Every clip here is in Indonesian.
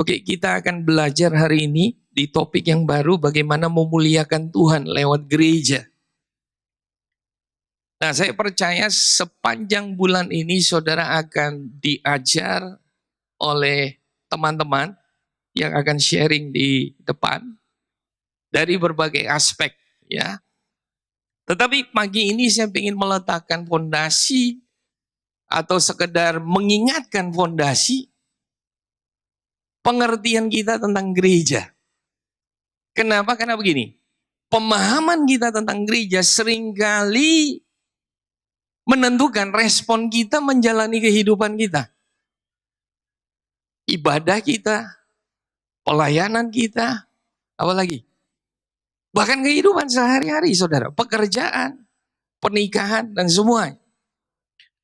Oke, kita akan belajar hari ini di topik yang baru, bagaimana memuliakan Tuhan lewat gereja. Nah, saya percaya sepanjang bulan ini saudara akan diajar oleh teman-teman yang akan sharing di depan dari berbagai aspek, ya. Tetapi pagi ini saya ingin meletakkan fondasi atau sekedar mengingatkan fondasi pengertian kita tentang gereja. Kenapa? Karena begini, pemahaman kita tentang gereja seringkali menentukan respon kita menjalani kehidupan kita. Ibadah kita, pelayanan kita, apalagi? Bahkan kehidupan sehari-hari, saudara. Pekerjaan, pernikahan, dan semua.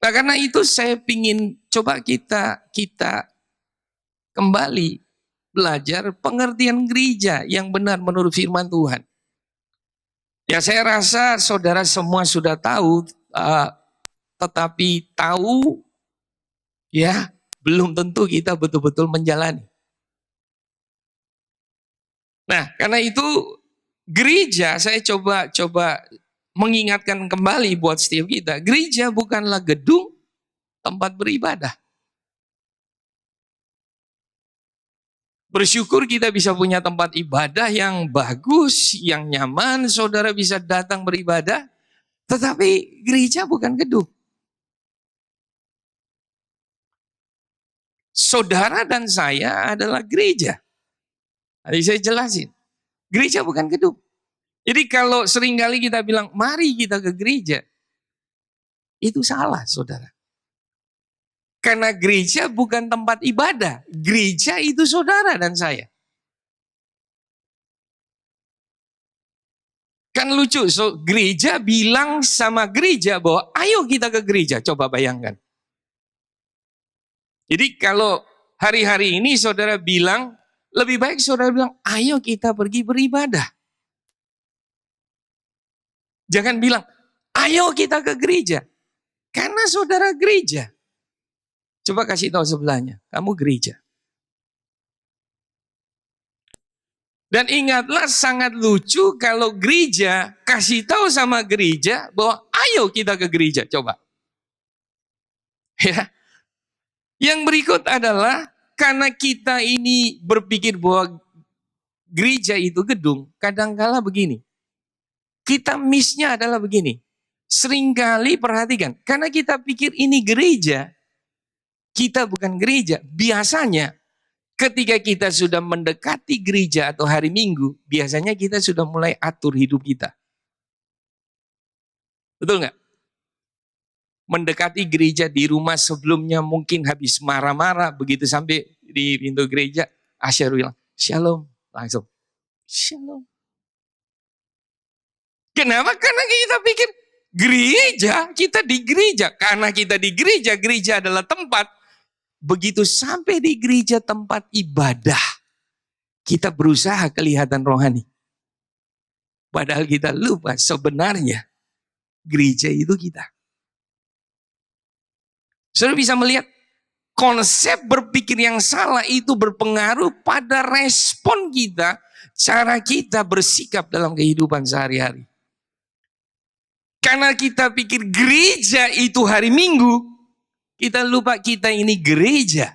Nah, karena itu saya ingin coba kita kembali belajar pengertian gereja yang benar menurut firman Tuhan. Ya, saya rasa saudara semua sudah tahu, tetapi tahu ya belum tentu kita betul-betul menjalani. Nah, karena itu gereja saya coba mengingatkan kembali buat setiap kita, gereja bukanlah gedung tempat beribadah. Bersyukur kita bisa punya tempat ibadah yang bagus, yang nyaman, saudara bisa datang beribadah. Tetapi gereja bukan gedung. Saudara dan saya adalah gereja. Tadi saya jelasin. Gereja bukan gedung. Jadi kalau seringkali kita bilang, mari kita ke gereja. Itu salah, saudara. Karena gereja bukan tempat ibadah. Gereja itu saudara dan saya. Kan lucu, gereja bilang sama gereja bahwa ayo kita ke gereja. Coba bayangkan. Jadi kalau hari-hari ini saudara bilang, lebih baik saudara bilang, ayo kita pergi beribadah. Jangan bilang, ayo kita ke gereja. Karena saudara gereja. Coba kasih tahu sebelahnya, kamu gereja. Dan ingatlah sangat lucu kalau gereja kasih tahu sama gereja bahwa ayo kita ke gereja, coba. Ya. Yang berikut adalah karena kita ini berpikir bahwa gereja itu gedung, kadang-kala begini. Kita miss-nya adalah begini. Seringkali perhatikan, karena kita pikir ini gereja, kita bukan gereja. Biasanya ketika kita sudah mendekati gereja atau hari Minggu, biasanya kita sudah mulai atur hidup kita. Betul nggak? Mendekati gereja di rumah sebelumnya mungkin habis marah-marah, begitu sampai di pintu gereja, Asyar bilang, Shalom, langsung, Shalom. Kenapa? Karena kita pikir gereja, kita di gereja. Karena kita di gereja, gereja adalah tempat. Begitu sampai di gereja tempat ibadah, kita berusaha kelihatan rohani. Padahal kita lupa sebenarnya gereja itu kita. Saudara bisa melihat konsep berpikir yang salah itu berpengaruh pada respon kita, cara kita bersikap dalam kehidupan sehari-hari. Karena kita pikir gereja itu hari Minggu, kita lupa kita ini gereja.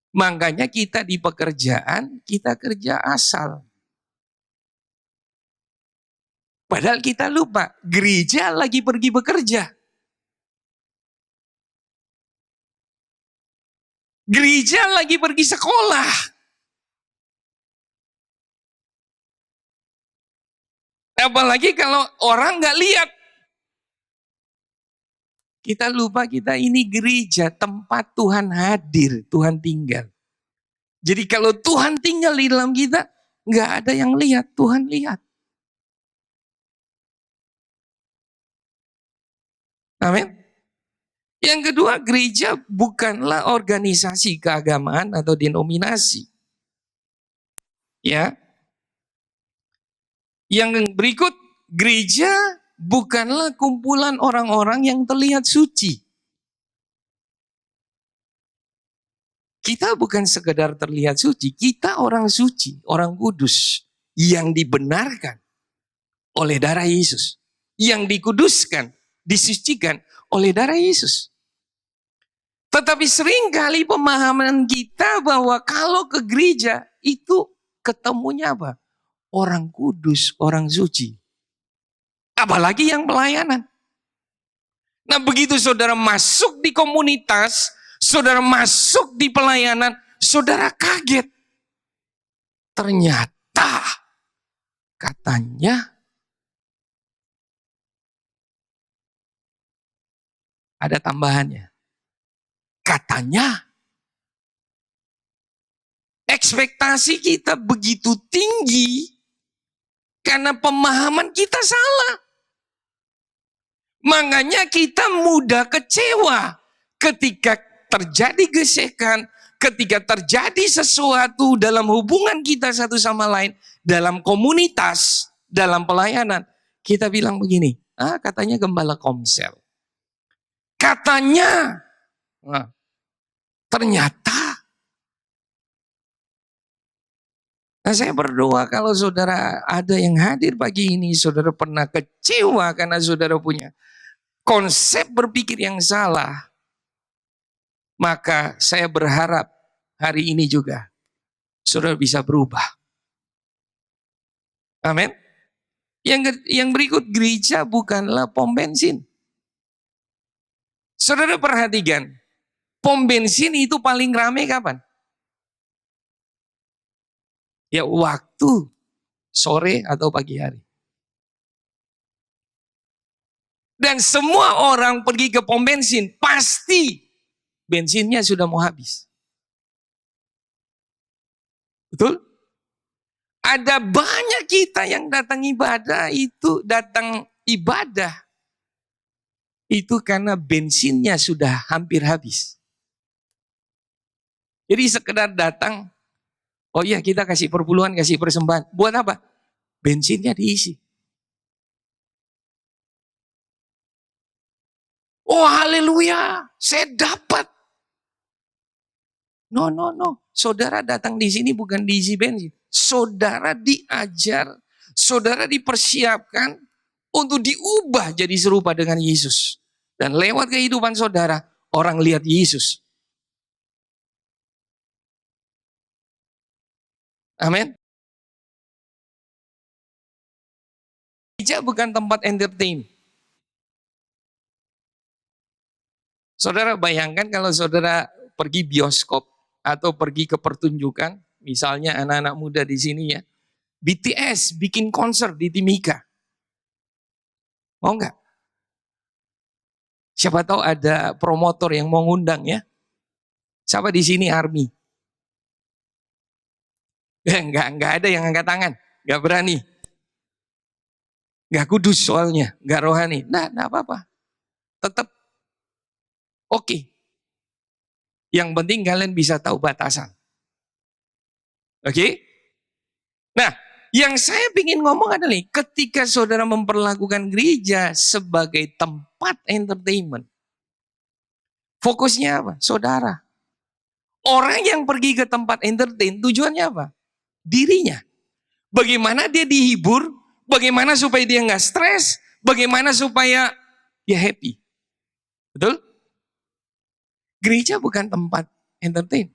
Makanya kita di pekerjaan, kita kerja asal. Padahal kita lupa, gereja lagi pergi bekerja. Gereja lagi pergi sekolah. Apalagi kalau orang nggak lihat. Kita lupa kita ini gereja, tempat Tuhan hadir, Tuhan tinggal. Jadi kalau Tuhan tinggal di dalam kita, nggak ada yang lihat, Tuhan lihat. Amin. Yang kedua, gereja bukanlah organisasi keagamaan atau denominasi. Ya. Yang berikut, gereja bukanlah kumpulan orang-orang yang terlihat suci. Kita bukan sekedar terlihat suci, kita orang suci, orang kudus yang dibenarkan oleh darah Yesus, yang dikuduskan, disucikan oleh darah Yesus. Tetapi seringkali pemahaman kita bahwa kalau ke gereja itu ketemunya apa? Orang kudus, orang suci. Apalagi yang pelayanan. Nah begitu saudara masuk di komunitas, saudara masuk di pelayanan, saudara kaget. Ternyata katanya ada tambahannya. Katanya ekspektasi kita begitu tinggi karena pemahaman kita salah. Makanya kita mudah kecewa ketika terjadi gesekan, ketika terjadi sesuatu dalam hubungan kita satu sama lain, dalam komunitas, dalam pelayanan. Kita bilang begini, katanya gembala Komsel. Katanya, ternyata. Nah saya berdoa kalau saudara ada yang hadir pagi ini, saudara pernah kecewa karena saudara punya konsep berpikir yang salah. Maka saya berharap hari ini juga saudara bisa berubah. Amin. Yang berikut, gereja bukanlah pom bensin. Saudara perhatikan, pom bensin itu paling ramai kapan? Ya waktu sore atau pagi hari. Dan semua orang pergi ke pom bensin, pasti bensinnya sudah mau habis. Betul? Ada banyak kita yang datang ibadah itu karena bensinnya sudah hampir habis. Jadi sekedar datang, oh iya kita kasih perpuluhan, kasih persembahan. Buat apa? Bensinnya diisi. Oh haleluya, saya dapat. No. Saudara datang di sini bukan diisi bensin. Saudara diajar, saudara dipersiapkan untuk diubah jadi serupa dengan Yesus. Dan lewat kehidupan saudara, orang lihat Yesus. Amin. Gereja bukan tempat entertain. Saudara bayangkan kalau saudara pergi bioskop atau pergi ke pertunjukan, misalnya anak-anak muda di sini ya, BTS bikin konser di Timika. Mau nggak? Siapa tahu ada promotor yang mau ngundang ya. Siapa di sini ARMY? Enggak ada yang angkat tangan, enggak berani. Enggak kudus soalnya, enggak rohani. Nah, enggak apa-apa. Tetap oke. Yang penting kalian bisa tahu batasan. Oke? Nah, yang saya ingin ngomong adalah ketika saudara memperlakukan gereja sebagai tempat entertainment. Fokusnya apa? Saudara. Orang yang pergi ke tempat entertain tujuannya apa? Dirinya. Bagaimana dia dihibur, bagaimana supaya dia nggak stres, bagaimana supaya dia happy. Betul? Gereja bukan tempat entertain.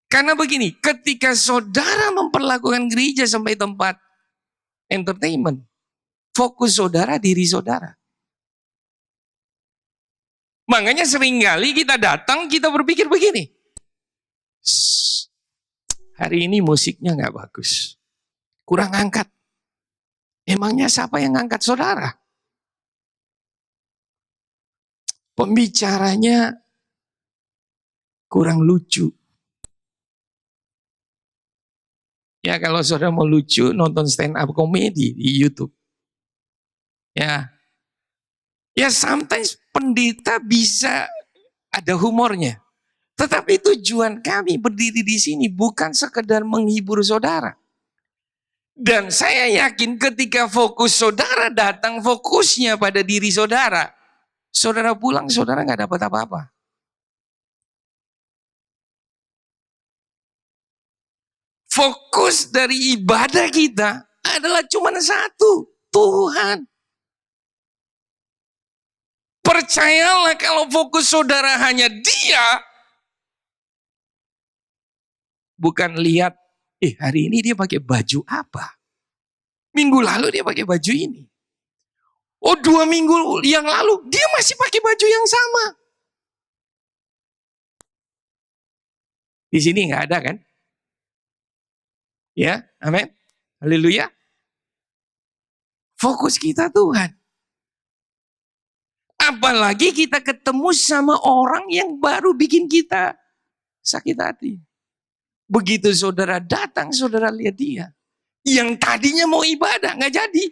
Karena begini, ketika saudara memperlakukan gereja sampai tempat entertainment, fokus saudara diri saudara. Makanya seringkali kita datang, kita berpikir begini. Hari ini musiknya nggak bagus. Kurang angkat. Emangnya siapa yang angkat saudara? Pembicaranya kurang lucu. Ya kalau saudara mau lucu, nonton stand up comedy di YouTube. Ya sometimes pendeta bisa ada humornya. Tetapi tujuan kami berdiri di sini bukan sekedar menghibur saudara. Dan saya yakin ketika fokus saudara datang, fokusnya pada diri saudara. Saudara pulang, saudara nggak dapat apa-apa. Fokus dari ibadah kita adalah cuma satu, Tuhan. Percayalah kalau fokus saudara hanya Dia, bukan lihat, hari ini dia pakai baju apa? Minggu lalu dia pakai baju ini. Oh, 2 minggu yang lalu dia masih pakai baju yang sama. Di sini nggak ada kan? Ya, amin. Haleluya. Fokus kita Tuhan. Apalagi kita ketemu sama orang yang baru bikin kita sakit hati. Begitu saudara datang, saudara lihat dia. Yang tadinya mau ibadah, nggak jadi.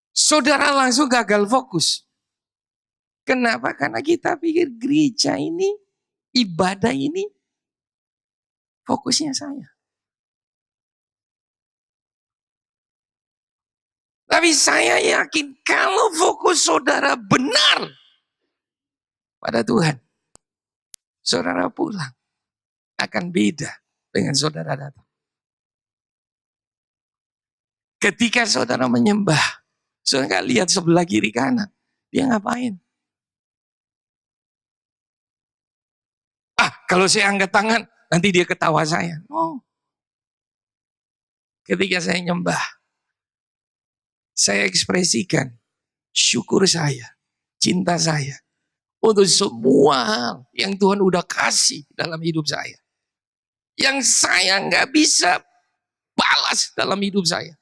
Saudara langsung gagal fokus. Kenapa? Karena kita pikir gereja ini, ibadah ini, fokusnya saya. Tapi saya yakin kalau fokus saudara benar pada Tuhan, saudara pulang akan beda dengan saudara datang. Ketika saudara menyembah, saudara nggak lihat sebelah kiri kanan, dia ngapain? Kalau saya angkat tangan, nanti dia ketawa saya. Oh. Ketika saya nyembah, saya ekspresikan syukur saya, cinta saya untuk semua hal yang Tuhan udah kasih dalam hidup saya. Yang saya nggak bisa balas dalam hidup saya.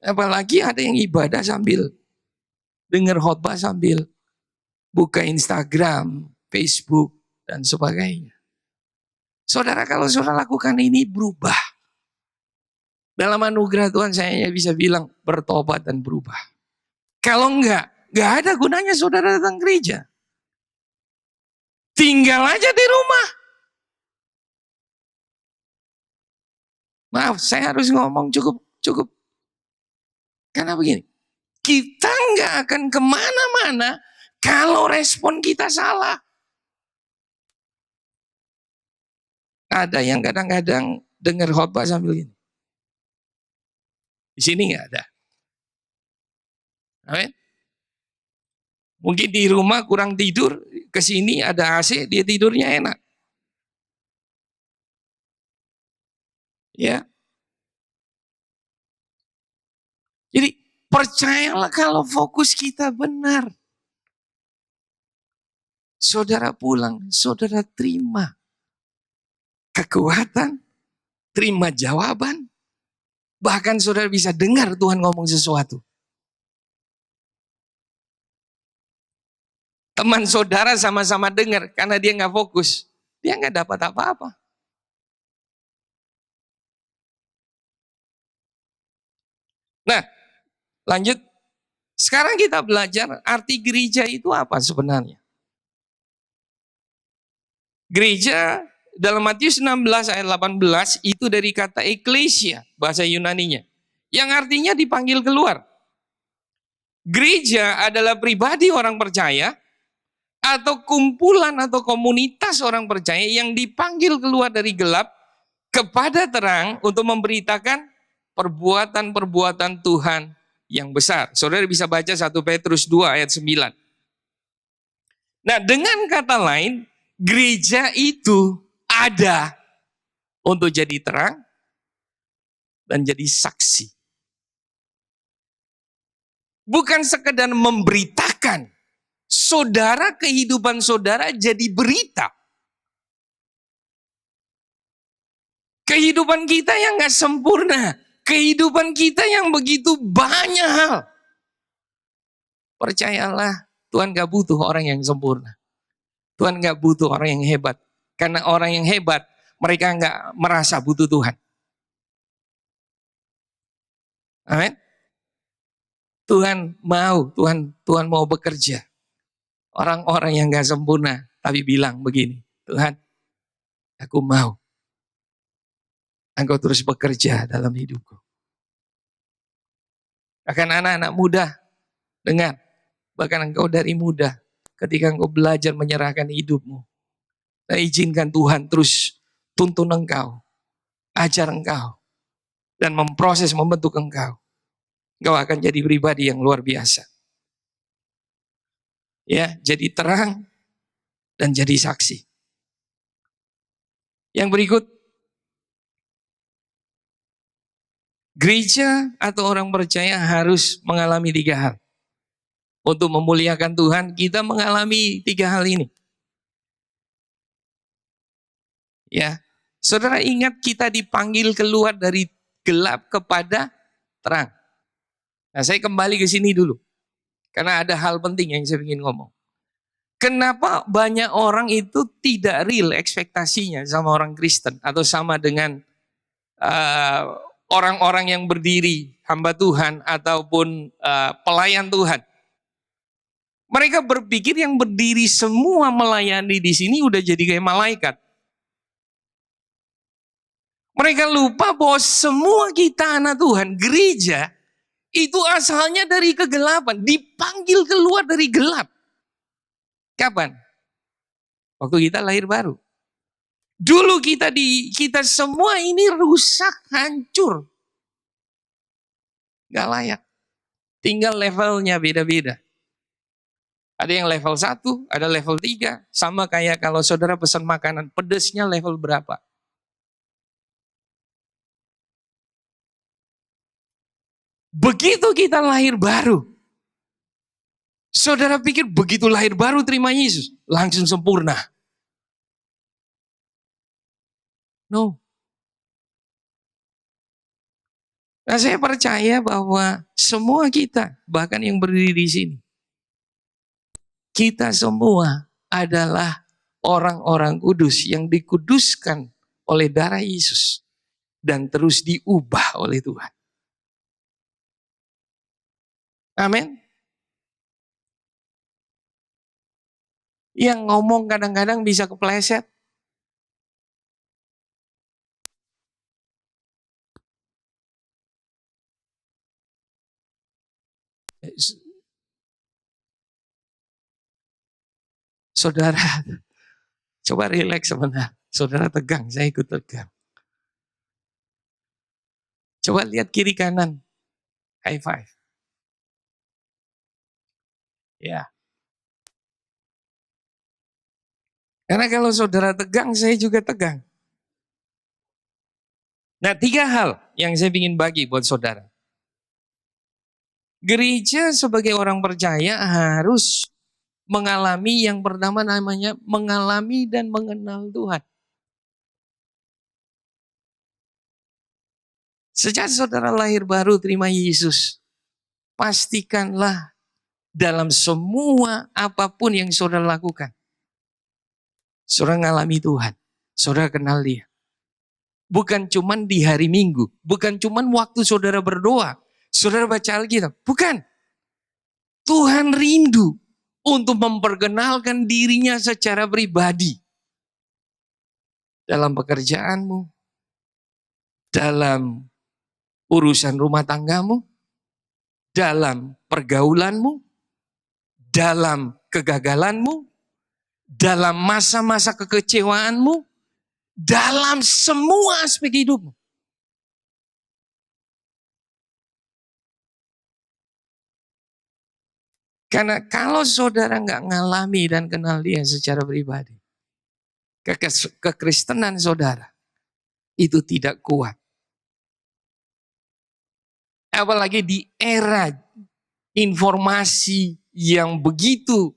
Apalagi ada yang ibadah sambil dengar khotbah sambil buka Instagram, Facebook, dan sebagainya. Saudara, kalau saudara lakukan ini berubah. Dalam anugerah Tuhan saya bisa bilang bertobat dan berubah. Kalau enggak ada gunanya saudara datang gereja. Tinggal aja di rumah. Maaf, saya harus ngomong cukup. Karena begini, kita nggak akan kemana-mana kalau respon kita salah. Ada yang kadang-kadang dengar khotbah sambil gini. Di sini nggak ada. Amin. Mungkin di rumah kurang tidur, ke sini ada AC, dia tidurnya enak. Ya. Jadi percayalah kalau fokus kita benar. Saudara pulang, saudara terima kekuatan, terima jawaban. Bahkan saudara bisa dengar Tuhan ngomong sesuatu. Teman saudara sama-sama dengar karena dia nggak fokus. Dia nggak dapat apa-apa. Nah, lanjut. Sekarang kita belajar arti gereja itu apa sebenarnya. Gereja dalam Matius 16 ayat 18 itu dari kata eklesia, bahasa Yunaninya. Yang artinya dipanggil keluar. Gereja adalah pribadi orang percaya atau kumpulan atau komunitas orang percaya yang dipanggil keluar dari gelap kepada terang untuk memberitakan perbuatan-perbuatan Tuhan yang besar. Saudara bisa baca 1 Petrus 2 ayat 9. Nah, dengan kata lain, gereja itu ada untuk jadi terang dan jadi saksi. Bukan sekedar memberitakan. Saudara, kehidupan saudara jadi berita. Kehidupan kita yang gak sempurna. Kehidupan kita yang begitu banyak hal. Percayalah, Tuhan gak butuh orang yang sempurna. Tuhan gak butuh orang yang hebat. Karena orang yang hebat, mereka gak merasa butuh Tuhan. Amin. Tuhan mau bekerja. Orang-orang yang gak sempurna, tapi bilang begini, Tuhan, aku mau Engkau terus bekerja dalam hidupku. Akan anak-anak muda, dengar, Bahkan engkau dari muda, ketika engkau belajar menyerahkan hidupmu, dan izinkan Tuhan terus tuntun engkau, ajar engkau, dan memproses, membentuk engkau. Engkau akan jadi pribadi yang luar biasa. Ya, jadi terang dan jadi saksi. Yang berikut, gereja atau orang percaya harus mengalami 3 hal. Untuk memuliakan Tuhan, kita mengalami 3 hal ini. Ya, saudara ingat kita dipanggil keluar dari gelap kepada terang. Nah, saya kembali ke sini dulu. Karena ada hal penting yang saya ingin ngomong. Kenapa banyak orang itu tidak real ekspektasinya sama orang Kristen atau sama dengan orang-orang yang berdiri hamba Tuhan ataupun pelayan Tuhan. Mereka berpikir yang berdiri semua melayani di sini udah jadi kayak malaikat. Mereka lupa bahwa semua kita anak Tuhan, gereja itu asalnya dari kegelapan, dipanggil keluar dari gelap. Kapan? Waktu kita lahir baru. Dulu kita semua ini rusak, hancur. Gak layak. Tinggal levelnya beda-beda. Ada yang level 1, ada level 3. Sama kayak kalau saudara pesan makanan, pedesnya level berapa? Begitu kita lahir baru. Saudara pikir begitu lahir baru terima Yesus, langsung sempurna. No. Nah, saya percaya bahwa semua kita, bahkan yang berdiri di sini, kita semua adalah orang-orang kudus yang dikuduskan oleh darah Yesus dan terus diubah oleh Tuhan. Amin. Yang ngomong kadang-kadang bisa kepleset. Saudara, coba rileks sebentar. Saudara tegang, saya ikut tegang. Coba lihat kiri kanan. High five. Ya. Karena kalau saudara tegang, saya juga tegang. Nah, 3 hal yang saya ingin bagi buat saudara. Gereja sebagai orang percaya harus mengalami yang pertama namanya mengalami dan mengenal Tuhan. Sejak saudara lahir baru terima Yesus, pastikanlah dalam semua apapun yang saudara lakukan, saudara mengalami Tuhan, saudara kenal Dia. Bukan cuman di hari Minggu, bukan cuman waktu saudara berdoa, saudara baca Alkitab, bukan. Tuhan rindu untuk memperkenalkan dirinya secara pribadi. Dalam pekerjaanmu, dalam urusan rumah tanggamu, dalam pergaulanmu, dalam kegagalanmu, dalam masa-masa kekecewaanmu, dalam semua aspek hidupmu. Karena kalau saudara nggak ngalami dan kenal Dia secara pribadi, kekristenan saudara itu tidak kuat. Apalagi di era informasi yang begitu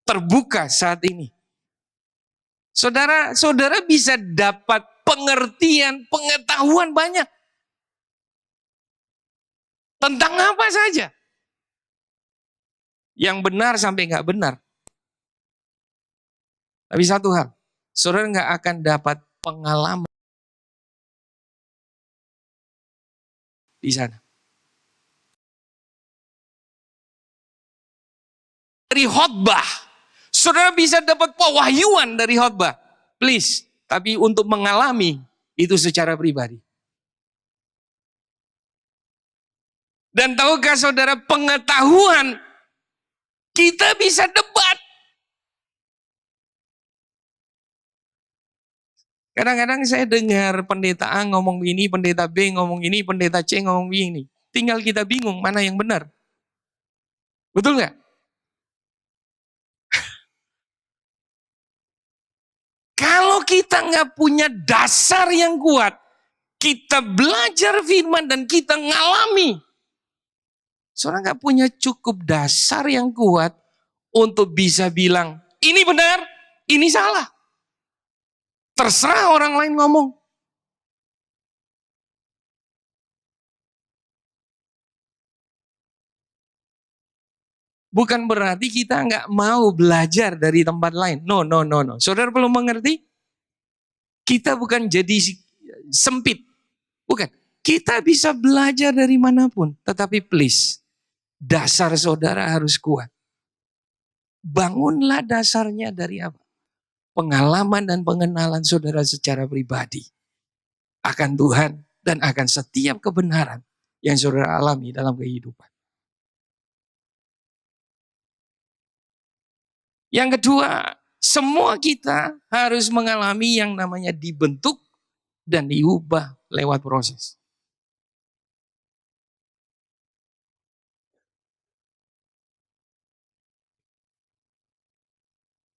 terbuka saat ini. Saudara bisa dapat pengertian, pengetahuan banyak. Tentang apa saja. Yang benar sampai nggak benar. Tapi satu hal, saudara nggak akan dapat pengalaman di sana. Dari khotbah, saudara bisa dapat pewahyuan dari khotbah. Please, tapi untuk mengalami itu secara pribadi. Dan tahukah saudara pengetahuan Kita bisa debat. Kadang-kadang saya dengar pendeta A ngomong ini, pendeta B ngomong ini, pendeta C ngomong ini. Tinggal kita bingung mana yang benar. Betul nggak? Kalau kita nggak punya dasar yang kuat, kita belajar firman dan kita ngalami. Seorang nggak punya cukup dasar yang kuat untuk bisa bilang, ini benar, ini salah. Terserah orang lain ngomong. Bukan berarti kita nggak mau belajar dari tempat lain. No. Saudara perlu mengerti, kita bukan jadi sempit. Bukan. Kita bisa belajar dari manapun. Tetapi please, dasar saudara harus kuat. Bangunlah dasarnya dari apa? Pengalaman dan pengenalan saudara secara pribadi akan Tuhan dan akan setiap kebenaran yang saudara alami dalam kehidupan. Yang kedua, semua kita harus mengalami yang namanya dibentuk dan diubah lewat proses.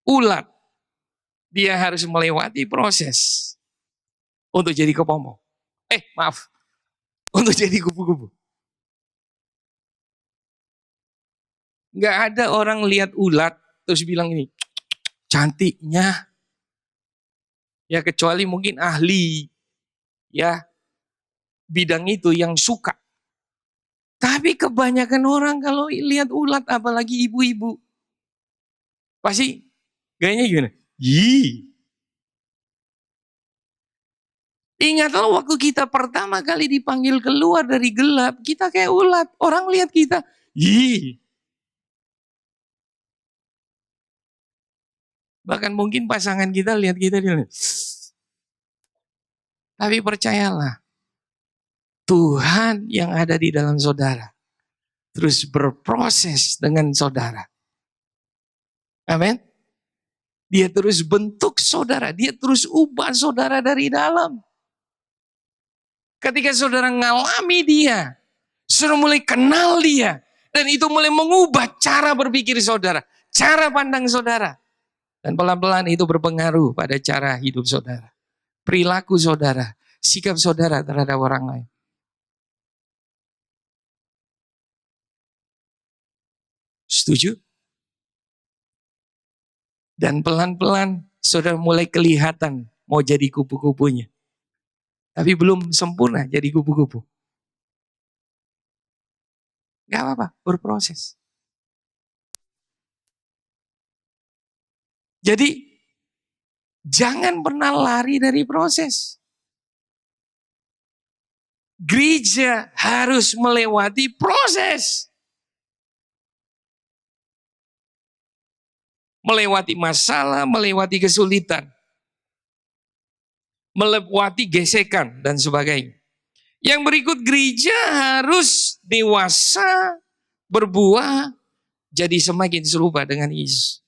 Ulat, dia harus melewati proses untuk jadi kepompong. Untuk jadi kupu-kupu. Nggak ada orang lihat ulat terus bilang ini, cantiknya. Ya kecuali mungkin ahli ya bidang itu yang suka. Tapi kebanyakan orang kalau lihat ulat, apalagi ibu-ibu, pasti gayanya gimana? Yih. Ingatlah waktu kita pertama kali dipanggil keluar dari gelap, kita kayak ulat. Orang lihat kita, yih. Bahkan mungkin pasangan kita lihat kita, tapi percayalah, Tuhan yang ada di dalam saudara terus berproses dengan saudara. Amin. Dia terus bentuk saudara, dia terus ubah saudara dari dalam. Ketika saudara ngalami dia, saudara mulai kenal dia, dan itu mulai mengubah cara berpikir saudara, cara pandang saudara. Dan pelan-pelan itu berpengaruh pada cara hidup saudara, perilaku saudara, sikap saudara terhadap orang lain. Setuju? Dan pelan-pelan saudara mulai kelihatan mau jadi kupu-kupunya. Tapi belum sempurna jadi kupu-kupu. Gak apa-apa, berproses. Jadi jangan pernah lari dari proses. Gereja harus melewati proses. Melewati masalah, melewati kesulitan. Melewati gesekan dan sebagainya. Yang berikut, gereja harus dewasa, berbuah, jadi semakin serupa dengan Yesus.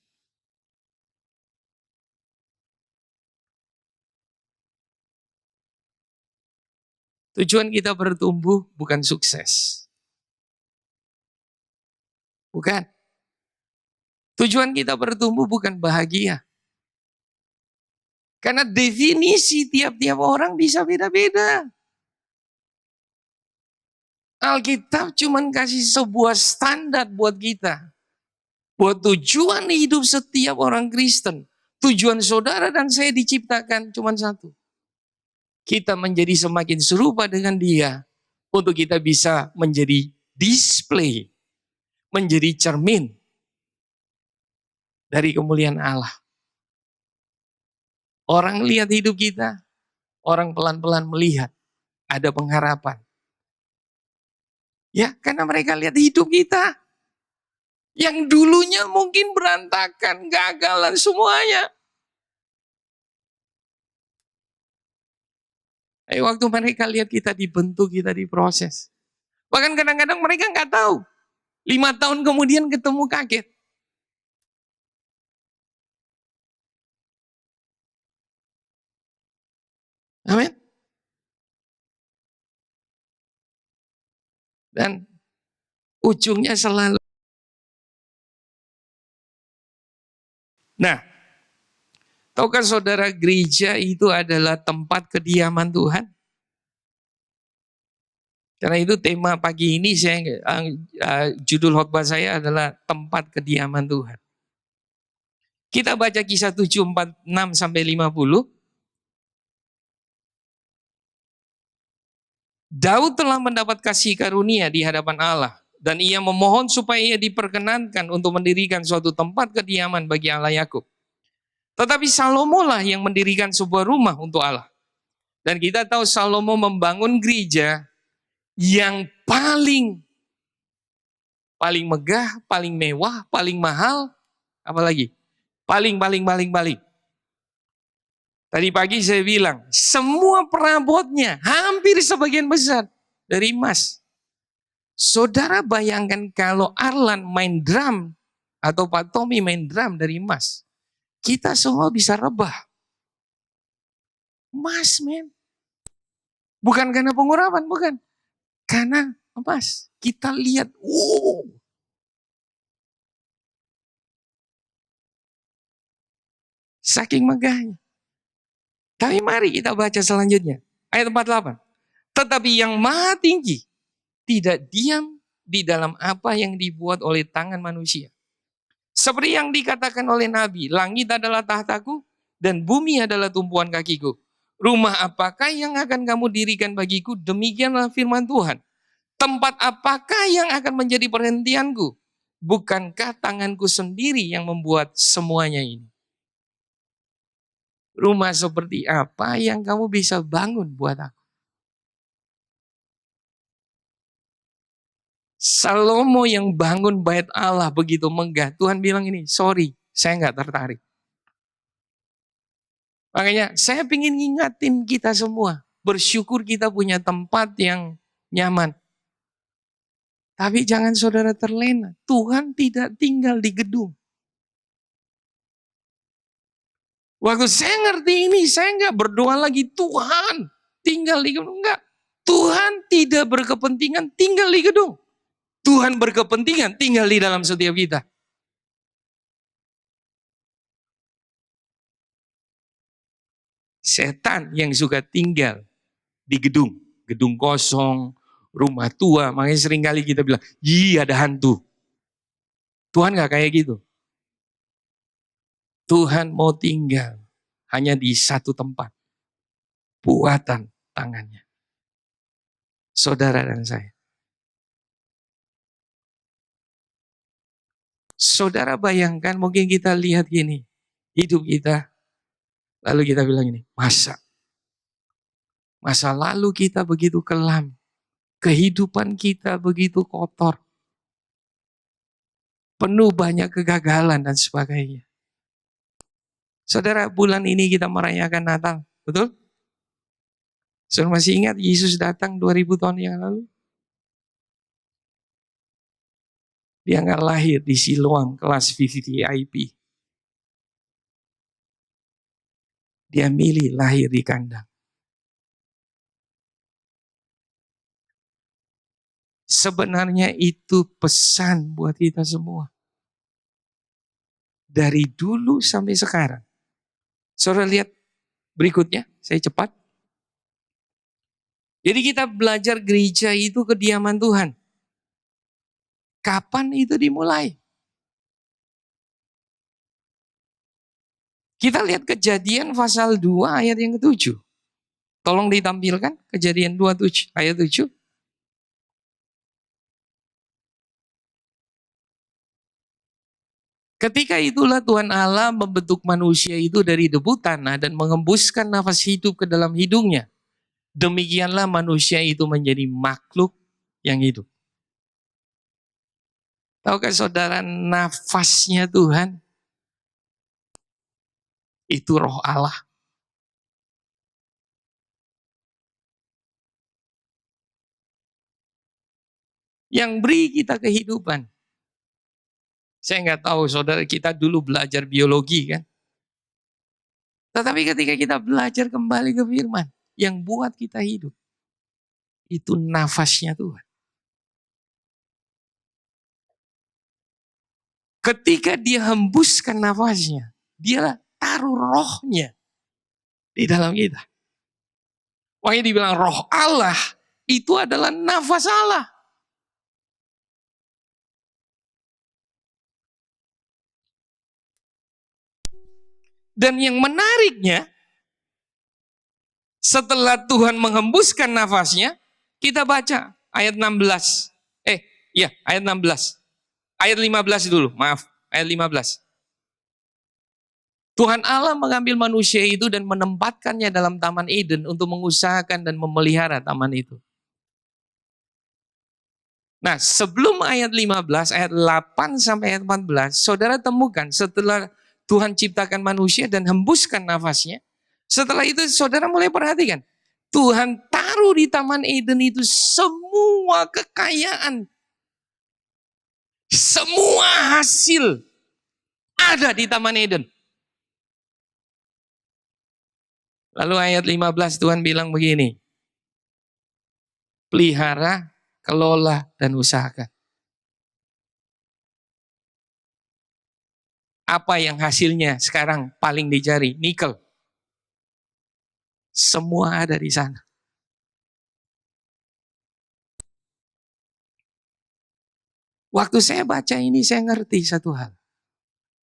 Tujuan kita bertumbuh bukan sukses. Bukan. Tujuan kita bertumbuh bukan bahagia. Karena definisi tiap-tiap orang bisa beda-beda. Alkitab cuma kasih sebuah standar buat kita. Buat tujuan hidup setiap orang Kristen. Tujuan saudara dan saya diciptakan cuma satu. Kita menjadi semakin serupa dengan dia. Untuk kita bisa menjadi display. Menjadi cermin. Dari kemuliaan Allah. Orang lihat hidup kita. Orang pelan-pelan melihat. Ada pengharapan. Ya, karena mereka lihat hidup kita. Yang dulunya mungkin berantakan, gagalan semuanya. Waktu mereka lihat kita dibentuk, kita diproses. Bahkan kadang-kadang mereka nggak tahu. 5 tahun kemudian ketemu kaget. Dan ujungnya selalu. Nah, tahukah saudara gereja itu adalah tempat kediaman Tuhan? Karena itu tema pagi ini judul khotbah saya adalah tempat kediaman Tuhan. Kita baca Kisah 7:46 sampai 50. Daud telah mendapat kasih karunia di hadapan Allah dan ia memohon supaya ia diperkenankan untuk mendirikan suatu tempat kediaman bagi Allah Yakub. Tetapi Salomo lah yang mendirikan sebuah rumah untuk Allah. Dan kita tahu Salomo membangun gereja yang paling megah, paling mewah, paling mahal, apalagi? Paling. Tadi pagi saya bilang, semua perabotnya hampir sebagian besar dari emas. Saudara bayangkan kalau Arlan main drum atau Pak Tommy main drum dari emas. Kita semua bisa rebah. Emas, men. Bukan karena pengurapan, bukan. Karena emas. Kita lihat, saking megahnya. Tapi mari kita baca selanjutnya. Ayat 48. Tetapi yang maha tinggi tidak diam di dalam apa yang dibuat oleh tangan manusia. Seperti yang dikatakan oleh Nabi, langit adalah tahtaku dan bumi adalah tumpuan kakiku. Rumah apakah yang akan kamu dirikan bagiku? Demikianlah firman Tuhan. Tempat apakah yang akan menjadi perhentianku? Bukankah tanganku sendiri yang membuat semuanya ini? Rumah seperti apa yang kamu bisa bangun buat aku? Salomo yang bangun bait Allah begitu megah. Tuhan bilang ini, sorry, saya nggak tertarik. Makanya saya ingin ngingatin kita semua. Bersyukur kita punya tempat yang nyaman. Tapi jangan saudara terlena. Tuhan tidak tinggal di gedung. Waktu saya ngerti ini, saya nggak berdoa lagi, Tuhan tinggal di gedung. Enggak. Tuhan tidak berkepentingan tinggal di gedung. Tuhan berkepentingan tinggal di dalam setiap kita. Setan yang suka tinggal di gedung. Gedung kosong, rumah tua. Makanya seringkali kita bilang, ada hantu. Tuhan gak kayak gitu. Tuhan mau tinggal hanya di satu tempat. Buatan tangannya. Saudara dan saya. Saudara bayangkan mungkin kita lihat gini. Hidup kita. Lalu kita bilang ini, masa lalu kita begitu kelam. Kehidupan kita begitu kotor. Penuh banyak kegagalan dan sebagainya. Saudara, bulan ini kita merayakan Natal. Betul? Saudara masih ingat Yesus datang 2000 tahun yang lalu? Dia nggak lahir di Siloam kelas VVIP. Dia milih lahir di kandang. Sebenarnya itu pesan buat kita semua. Dari dulu sampai sekarang. Saudara lihat berikutnya, saya cepat. Jadi kita belajar gereja itu kediaman Tuhan. Kapan itu dimulai? Kita lihat Kejadian pasal 2 ayat yang ke-7. Tolong ditampilkan Kejadian 2 ayat 7. Ketika itulah Tuhan Allah membentuk manusia itu dari debu tanah dan mengembuskan nafas hidup ke dalam hidungnya. Demikianlah manusia itu menjadi makhluk yang hidup. Tahukah saudara nafasnya Tuhan? Itu roh Allah. Yang beri kita kehidupan. Saya nggak tahu saudara kita dulu belajar biologi kan. Tetapi ketika kita belajar kembali ke firman. Yang buat kita hidup. Itu nafasnya Tuhan. Ketika dia hembuskan nafasnya, dia taruh rohnya di dalam kita. Makanya dibilang roh Allah itu adalah nafas Allah. Dan yang menariknya, setelah Tuhan menghembuskan nafasnya, kita baca ayat 16. Ayat 16. Ayat 15 dulu, maaf. Ayat 15. Tuhan Allah mengambil manusia itu dan menempatkannya dalam Taman Eden untuk mengusahakan dan memelihara taman itu. Nah, sebelum ayat 15, ayat 8 sampai ayat 14, saudara temukan setelah Tuhan ciptakan manusia dan hembuskan nafasnya, setelah itu saudara mulai perhatikan, Tuhan taruh di Taman Eden itu semua kekayaan, semua hasil ada di Taman Eden. Lalu ayat 15 Tuhan bilang begini, pelihara, kelola, dan usahakan. Apa yang hasilnya sekarang paling dicari? Nikel. Semua ada di sana. Waktu saya baca ini saya ngerti satu hal.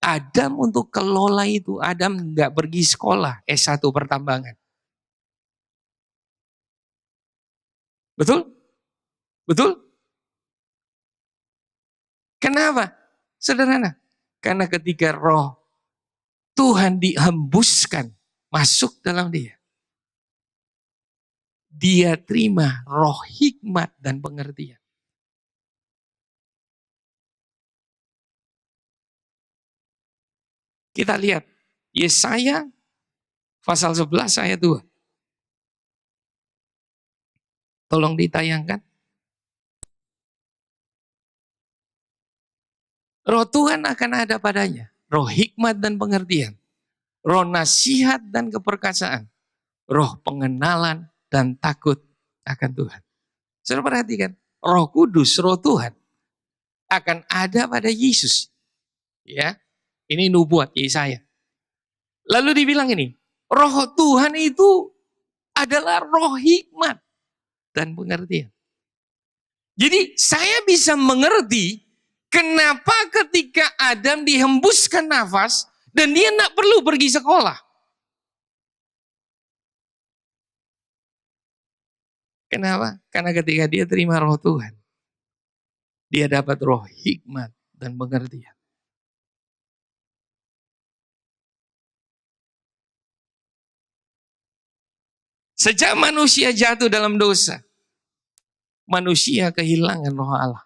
Adam untuk kelola itu, Adam nggak pergi sekolah S1 pertambangan. Betul? Betul? Kenapa? Sederhana. Karena ketika roh Tuhan dihembuskan masuk dalam dia, dia terima roh hikmat dan pengertian. Kita lihat Yesaya pasal 11 ayat 2. Tolong ditayangkan. Roh Tuhan akan ada padanya. Roh hikmat dan pengertian. Roh nasihat dan keperkasaan. Roh pengenalan dan takut akan Tuhan. Saudara perhatikan. Roh Kudus, roh Tuhan akan ada pada Yesus. Ya, ini nubuat Yesaya. Lalu dibilang ini, roh Tuhan itu adalah roh hikmat dan pengertian. Jadi saya bisa mengerti kenapa ketika Adam dihembuskan nafas dan dia tidak perlu pergi sekolah. Kenapa? Karena ketika dia terima roh Tuhan, dia dapat roh hikmat dan pengertian. Sejak manusia jatuh dalam dosa, manusia kehilangan roh Allah.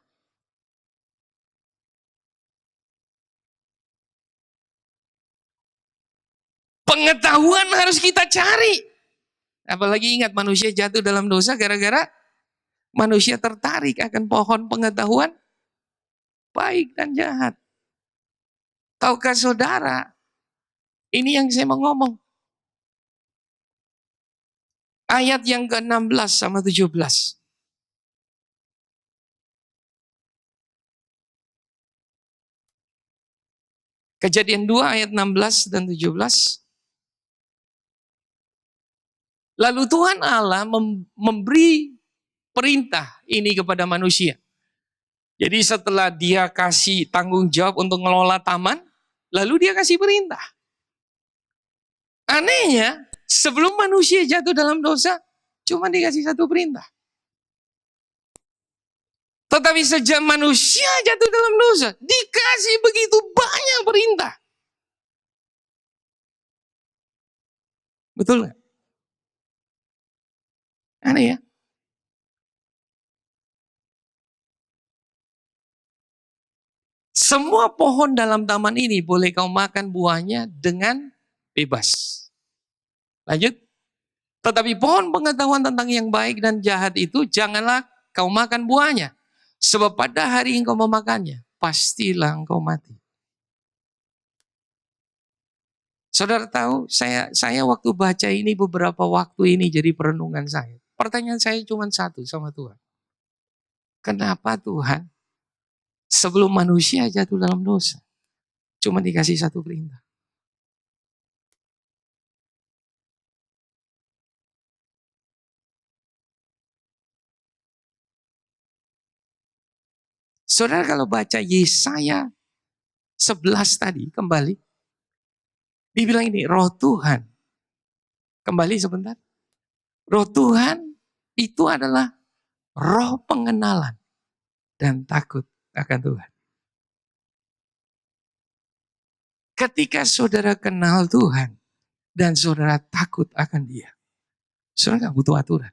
Pengetahuan harus kita cari. Apalagi ingat manusia jatuh dalam dosa gara-gara manusia tertarik akan pohon pengetahuan baik dan jahat. Tahukah saudara, ini yang saya mau ngomong. Ayat yang ke-16 sama 17. Kejadian 2 ayat 16 dan 17. Lalu Tuhan Allah memberi perintah ini kepada manusia. Jadi setelah dia kasih tanggung jawab untuk ngelola taman, lalu dia kasih perintah. Anehnya, sebelum manusia jatuh dalam dosa, cuma dikasih satu perintah. Tetapi sejak manusia jatuh dalam dosa, dikasih begitu banyak perintah. Betul nggak? Aneh ya? Semua pohon dalam taman ini boleh kau makan buahnya dengan bebas. Lanjut. Tetapi pohon pengetahuan tentang yang baik dan jahat itu janganlah kau makan buahnya. Sebab pada hari engkau memakannya, pastilah engkau mati. Saudara tahu, saya waktu baca ini beberapa waktu ini jadi perenungan saya. Pertanyaan saya cuma satu sama Tuhan. Kenapa Tuhan sebelum manusia jatuh dalam dosa, Cuma dikasih satu perintah. Saudara kalau baca Yesaya 11 tadi, kembali. Dibilang ini, roh Tuhan. Kembali sebentar. Roh Tuhan itu adalah roh pengenalan dan takut akan Tuhan. Ketika saudara kenal Tuhan dan saudara takut akan Dia, saudara nggak butuh aturan.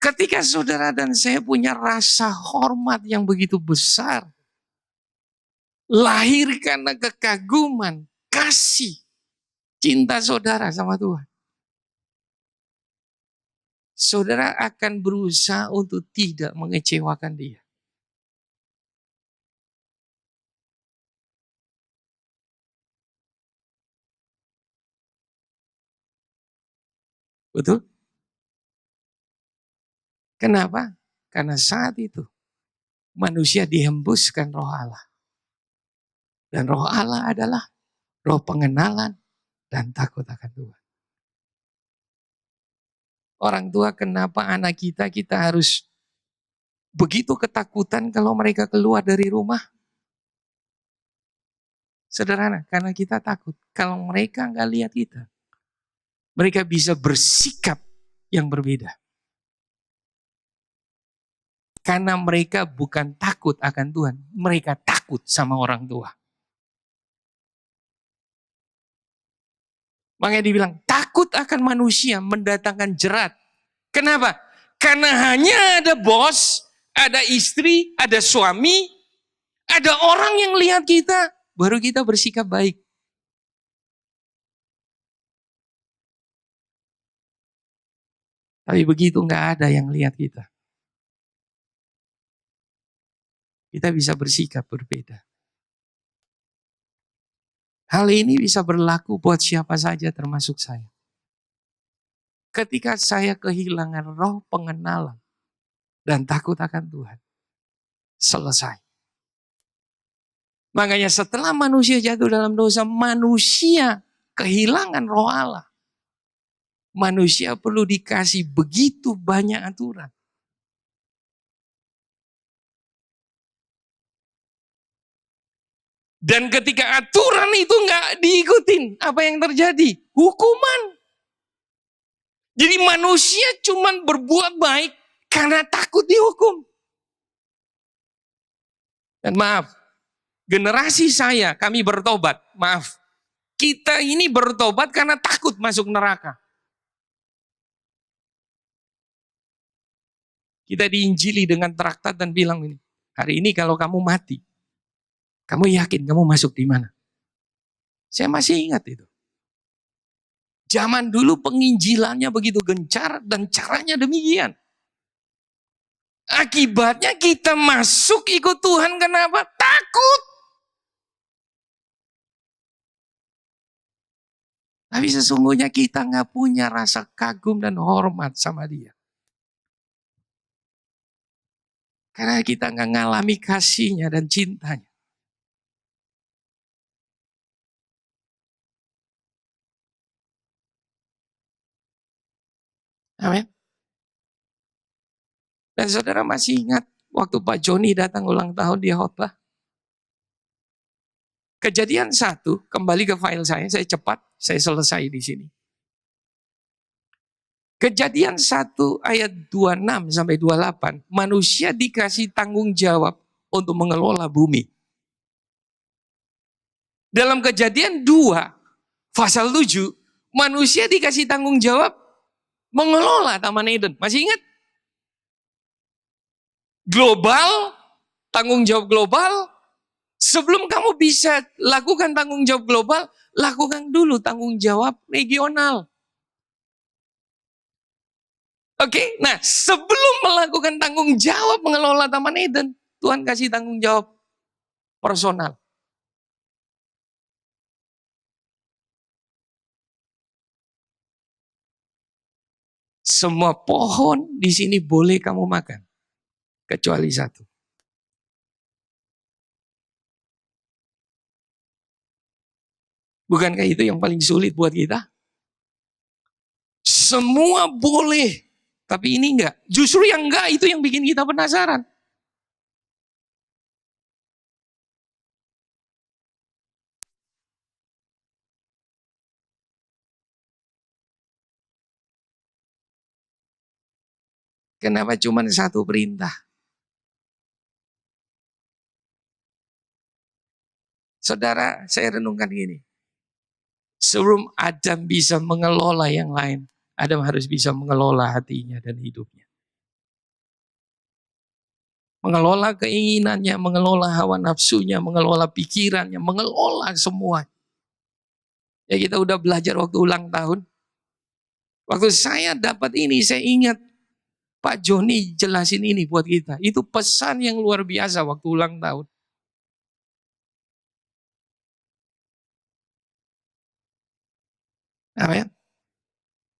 Ketika saudara dan saya punya rasa hormat yang begitu besar, lahir karena kekaguman, kasih, cinta saudara sama Tuhan. Saudara akan berusaha untuk tidak mengecewakan Dia. Betul? Kenapa? Karena saat itu manusia dihembuskan roh Allah. Dan roh Allah adalah roh pengenalan dan takut akan Tuhan. Orang tua, kenapa anak kita harus begitu ketakutan kalau mereka keluar dari rumah? Sederhana, karena kita takut. Kalau mereka nggak lihat kita, mereka bisa bersikap yang berbeda. Karena mereka bukan takut akan Tuhan, mereka takut sama orang tua. Makanya dibilang, takut akan manusia mendatangkan jerat. Kenapa? Karena hanya ada bos, ada istri, ada suami, ada orang yang lihat kita, baru kita bersikap baik. Tapi begitu nggak ada yang lihat kita. Kita bisa bersikap berbeda. Hal ini bisa berlaku buat siapa saja termasuk saya. Ketika saya kehilangan roh pengenalan dan takut akan Tuhan, selesai. Makanya setelah manusia jatuh dalam dosa, manusia kehilangan roh Allah. Manusia perlu dikasih begitu banyak aturan. Dan ketika aturan itu nggak diikutin, apa yang terjadi? Hukuman. Jadi manusia cuma berbuat baik karena takut dihukum. Dan maaf, generasi saya, kami bertobat. Maaf, kita ini bertobat karena takut masuk neraka. Kita diinjili dengan traktat dan bilang ini, hari ini kalau kamu mati, kamu yakin kamu masuk di mana? Saya masih ingat itu. Zaman dulu penginjilannya begitu gencar dan caranya demikian. Akibatnya kita masuk ikut Tuhan, kenapa? Takut. Tapi sesungguhnya kita nggak punya rasa kagum dan hormat sama Dia. Karena kita nggak ngalami kasihnya dan cintanya. Amin. Dan saudara masih ingat waktu Pak Joni datang ulang tahun di khotbah? Kejadian 1, kembali ke file saya cepat, saya selesai di sini. Kejadian 1 ayat 26 sampai 28, manusia dikasih tanggung jawab untuk mengelola bumi. Dalam Kejadian 2 pasal 7, manusia dikasih tanggung jawab mengelola Taman Eden. Masih ingat? Global, tanggung jawab global. Sebelum kamu bisa lakukan tanggung jawab global, lakukan dulu tanggung jawab regional. Oke, nah sebelum melakukan tanggung jawab mengelola Taman Eden, Tuhan kasih tanggung jawab personal. Semua pohon di sini boleh kamu makan, kecuali satu. Bukankah itu yang paling sulit buat kita? Semua boleh, tapi ini enggak. Justru yang enggak itu yang bikin kita penasaran. Kenapa cuma satu perintah? Saudara, saya renungkan gini. Sebelum Adam bisa mengelola yang lain, Adam harus bisa mengelola hatinya dan hidupnya. Mengelola keinginannya, mengelola hawa nafsunya, mengelola pikirannya, mengelola semua. Ya kita udah belajar waktu ulang tahun. Waktu saya dapat ini, saya ingat Pak Joni jelasin ini buat kita. Itu pesan yang luar biasa waktu ulang tahun. Amin.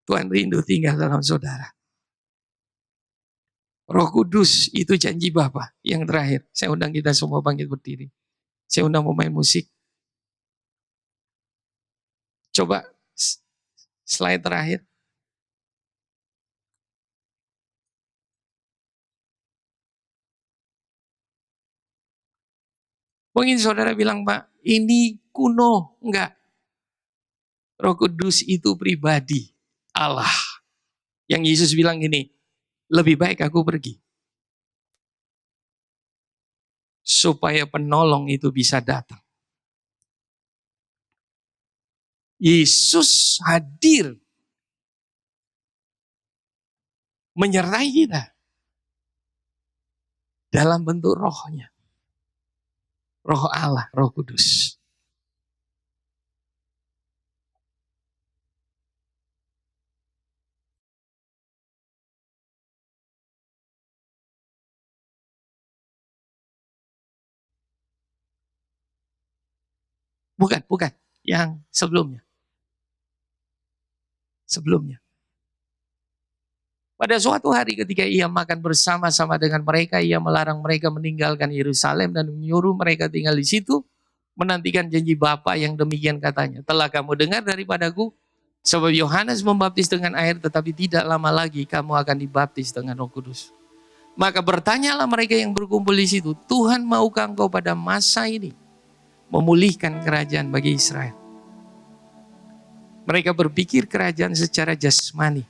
Tuhan rindu tinggal dalam saudara. Roh Kudus itu janji Bapa. Yang terakhir, saya undang kita semua bangkit berdiri. Saya undang pemain musik. Coba slide terakhir. Mungkin saudara bilang, Pak, ini kuno. Enggak. Roh Kudus itu pribadi Allah. Yang Yesus bilang gini, lebih baik aku pergi. Supaya penolong itu bisa datang. Yesus hadir menyertai kita dalam bentuk rohnya. Roh Allah, Roh Kudus. Bukan. Yang sebelumnya. Sebelumnya. Pada suatu hari ketika ia makan bersama-sama dengan mereka, ia melarang mereka meninggalkan Yerusalem dan menyuruh mereka tinggal di situ, menantikan janji Bapa yang demikian katanya. Telah kamu dengar daripadaku, sebab Yohanes membaptis dengan air, tetapi tidak lama lagi kamu akan dibaptis dengan Roh Kudus. Maka bertanyalah mereka yang berkumpul di situ, Tuhan maukah engkau pada masa ini memulihkan kerajaan bagi Israel? Mereka berpikir kerajaan secara jasmani.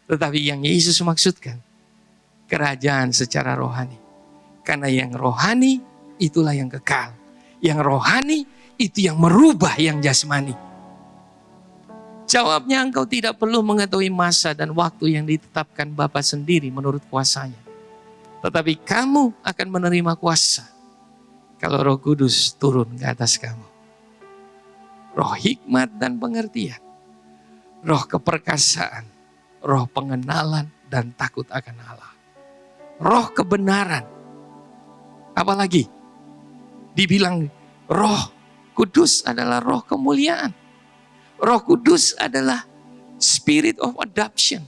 Tetapi yang Yesus maksudkan, kerajaan secara rohani. Karena yang rohani itulah yang kekal. Yang rohani itu yang merubah yang jasmani. Jawabnya, engkau tidak perlu mengetahui masa dan waktu yang ditetapkan Bapa sendiri menurut kuasanya. Tetapi kamu akan menerima kuasa kalau Roh Kudus turun ke atas kamu. Roh hikmat dan pengertian. Roh keperkasaan. Roh pengenalan dan takut akan Allah. Roh kebenaran. Apalagi dibilang Roh Kudus adalah roh kemuliaan. Roh Kudus adalah spirit of adoption.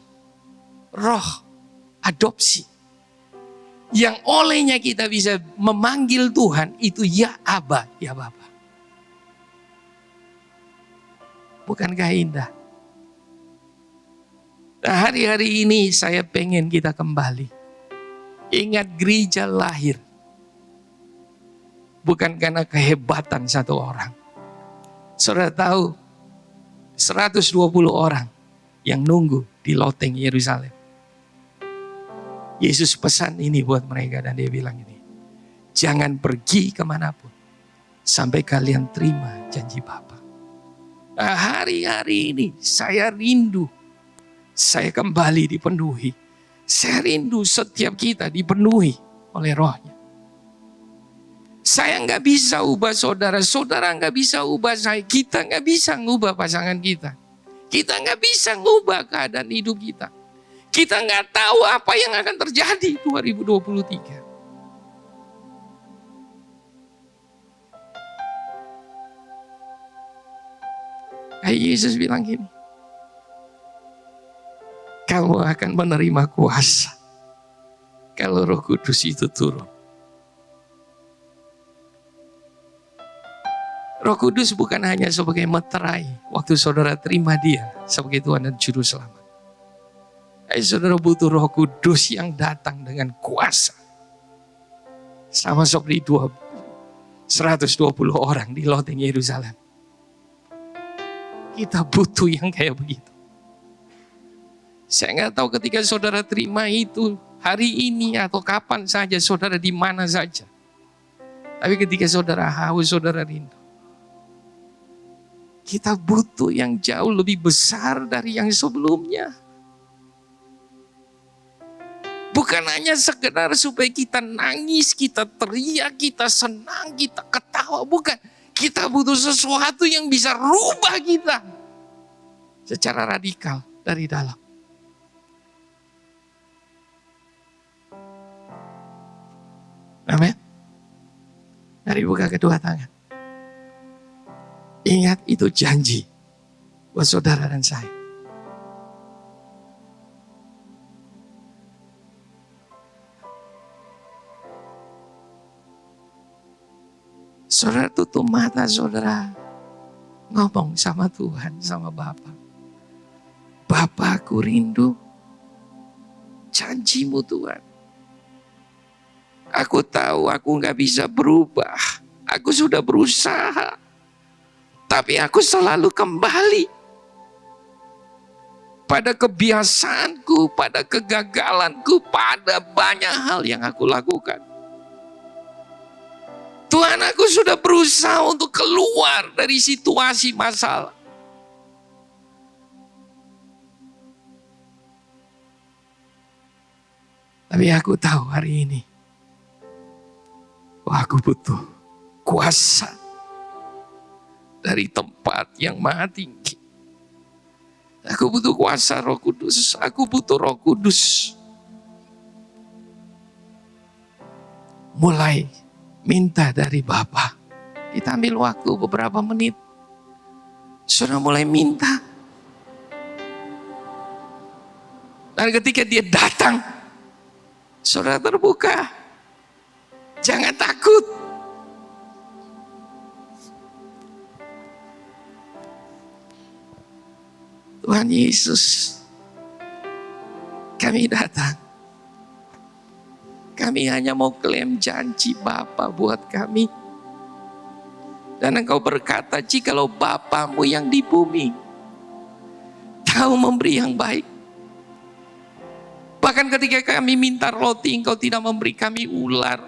Roh adopsi. Yang olehnya kita bisa memanggil Tuhan itu ya Aba, ya Bapa. Bukankah indah? Nah, hari-hari ini saya pengen kita kembali. Ingat gereja lahir. Bukan karena kehebatan satu orang. Saudara tahu 120 orang yang nunggu di loteng Yerusalem. Yesus pesan ini buat mereka dan dia bilang ini. Jangan pergi kemanapun sampai kalian terima janji Bapa. Nah, hari-hari ini saya rindu. Saya kembali dipenuhi. Saya rindu setiap kita dipenuhi oleh rohnya. Saya nggak bisa ubah saudara. Saudara nggak bisa ubah saya. Kita nggak bisa ngubah pasangan kita. Kita nggak bisa ngubah keadaan hidup kita. Kita nggak tahu apa yang akan terjadi 2023. Kayak Yesus bilang gini. kamu akan menerima kuasa kalau Roh Kudus itu turun. Roh Kudus bukan hanya sebagai meterai waktu saudara terima Dia sebagai Tuhan dan Juru Selamat. Saudara butuh Roh Kudus yang datang dengan kuasa. Sama seperti 120 orang di loteng Yerusalem. Kita butuh yang kayak begitu. Saya nggak tahu ketika saudara terima itu hari ini atau kapan saja, saudara di mana saja. Tapi ketika saudara haus, saudara rindu. Kita butuh yang jauh lebih besar dari yang sebelumnya. Bukan hanya sekedar supaya kita nangis, kita teriak, kita senang, kita ketawa. Bukan. Kita butuh sesuatu yang bisa rubah kita secara radikal dari dalam. Amin. Mari buka kedua tangan. Ingat, itu janji buat saudara dan saya. Saudara tutup mata, saudara ngomong sama Tuhan, sama Bapa. Bapa, aku rindu janji-Mu Tuhan. Aku tahu aku gak bisa berubah. Aku sudah berusaha. Tapi aku selalu kembali pada kebiasaanku, pada kegagalanku, pada banyak hal yang aku lakukan. Tuhan, aku sudah berusaha untuk keluar dari situasi masalah. Tapi aku tahu hari ini, aku butuh kuasa dari tempat yang maha tinggi. Aku butuh kuasa Roh Kudus. Aku butuh Roh Kudus. Mulai minta dari Bapa. Kita ambil waktu beberapa menit. Sudah mulai minta. Dan ketika Dia datang, saudara terbuka. Jangan takut. Tuhan Yesus, kami datang. Kami hanya mau klaim janji Bapa buat kami. Dan Engkau berkata, jikalau Bapamu yang di bumi tahu memberi yang baik. Bahkan ketika kami minta roti, Engkau tidak memberi kami ular.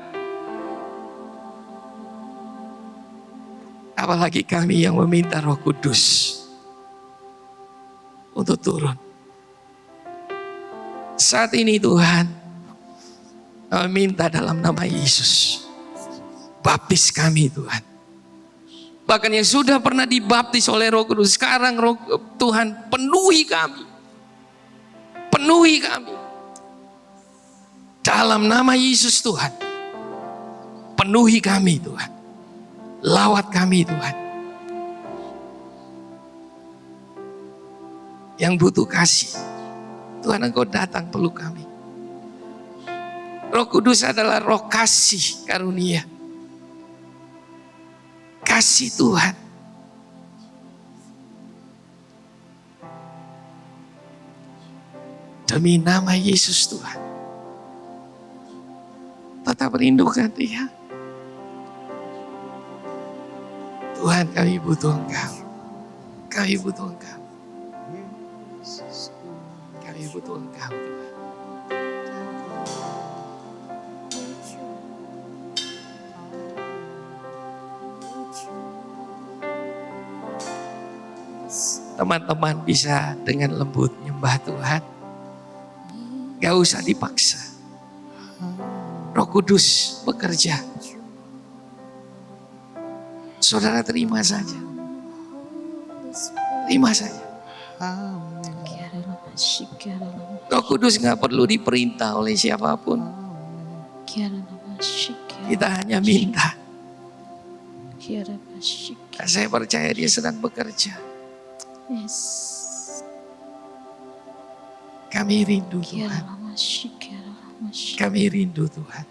Apalagi kami yang meminta Roh Kudus untuk turun. Saat ini Tuhan, kami minta dalam nama Yesus, baptis kami Tuhan. Bahkan yang sudah pernah dibaptis oleh Roh Kudus, sekarang Tuhan penuhi kami. Penuhi kami. Dalam nama Yesus Tuhan, penuhi kami Tuhan. Lawat kami Tuhan. Yang butuh kasih, Tuhan Engkau datang peluk kami. Roh Kudus adalah roh kasih karunia. Kasih Tuhan. Demi nama Yesus Tuhan, tetap rindukan Dia. Tuhan, kami butuh Engkau. Kami butuh Engkau. Kami butuh Engkau Tuhan. Teman-teman bisa dengan lembut nyembah Tuhan. Gak usah dipaksa. Roh Kudus bekerja. Saudara terima saja. Terima saja. Roh Kudus gak perlu diperintah oleh siapapun. Kita hanya minta. Dan saya percaya Dia sedang bekerja. Kami rindu Tuhan. Kami rindu Tuhan.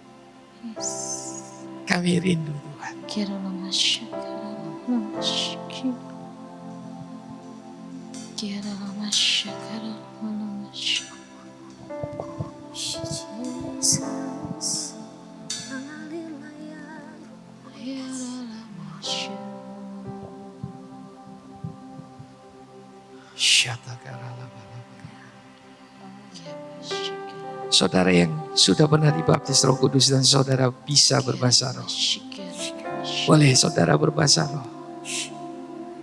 Kami rindu Tuhan. Saudara yang sudah pernah dibaptis Roh Kudus dan saudara bisa berbahasa roh, boleh saudara berbahasa roh.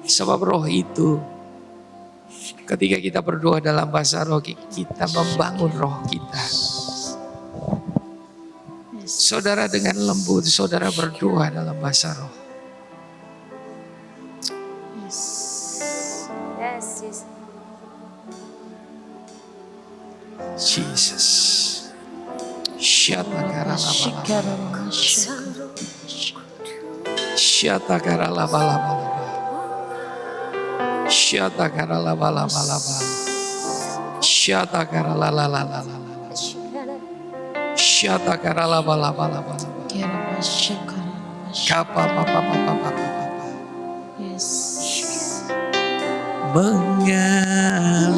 Sebab roh itu, ketika kita berdoa dalam bahasa roh, kita membangun roh kita. Saudara dengan lembut, saudara berdoa dalam bahasa roh. Jesus. Mengalirlah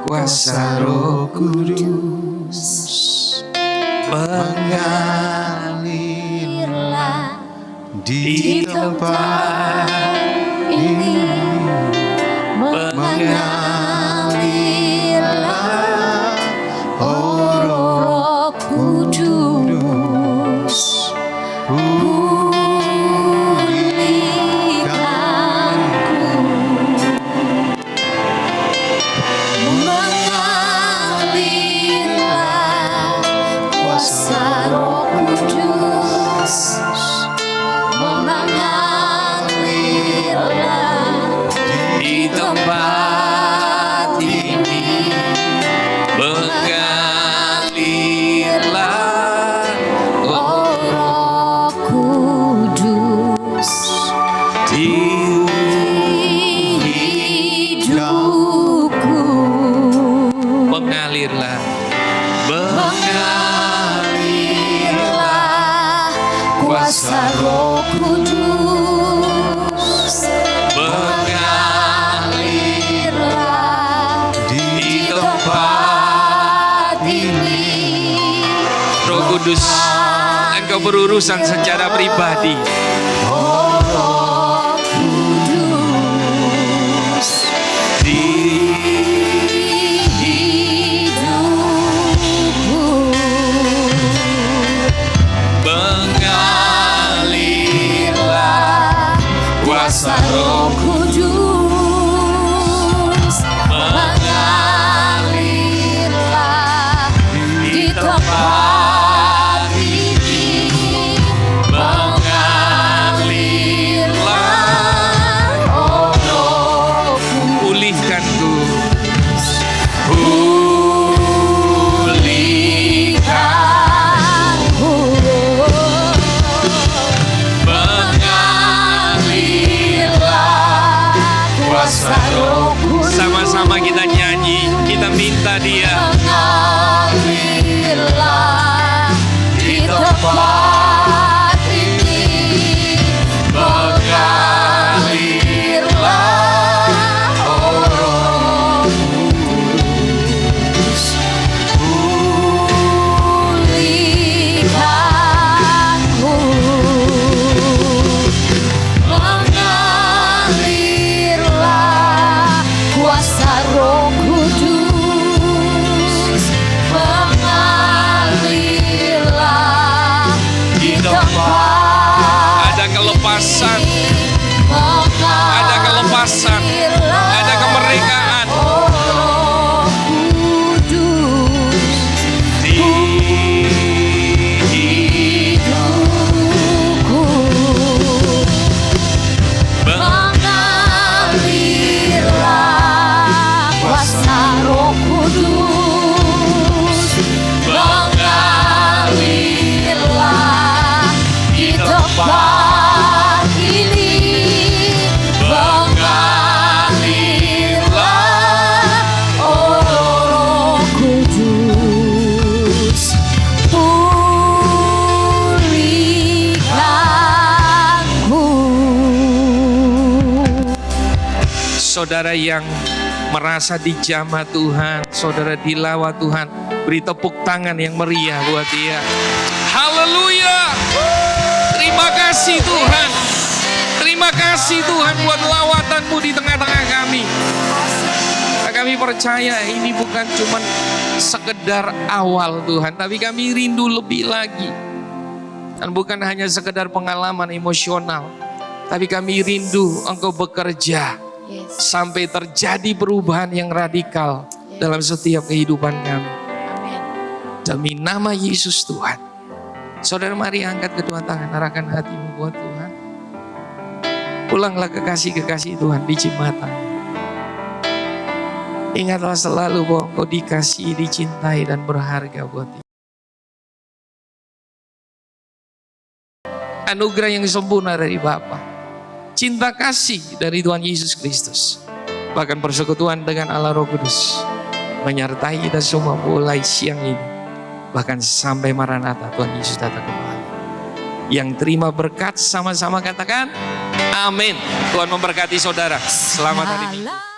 kuasa Roh Kudus, mengalirlah di tempat ini, mengalirlah oh Roh Kudus, Kudus, Engkau berurusan secara pribadi. Oh Roh Kudus di hidupku, mengalirlah kuasa Roh Kudus, mengalirlah di tempat sama-sama kita nyanyi, kita minta Dia. Mengalirlah saudara yang merasa dijamah Tuhan, saudara dilawa Tuhan, beri tepuk tangan yang meriah buat dia. Haleluya. Terima kasih Tuhan. Terima kasih Tuhan buat lawatan-Mu di tengah-tengah kami. Kami percaya ini bukan cuma sekedar awal Tuhan, tapi kami rindu lebih lagi. Dan bukan hanya sekedar pengalaman emosional, tapi kami rindu Engkau bekerja sampai terjadi perubahan yang radikal dalam setiap kehidupan kami. Demi nama Yesus Tuhan. Saudara, mari angkat kedua tangan, arahkan hatimu buat Tuhan. Pulanglah kekasih-kekasih Tuhan di Cimatang. Ingatlah selalu bahwa Engkau dikasihi, dicintai, dan berharga buat dia. Anugerah yang sempurna dari Bapa, cinta kasih dari Tuhan Yesus Kristus, bahkan persekutuan dengan Allah Roh Kudus menyertai kita semua mulai siang ini, bahkan sampai Maranatha Tuhan Yesus datang kembali. Yang terima berkat sama-sama katakan amin. Tuhan memberkati saudara. Selamat hari Minggu.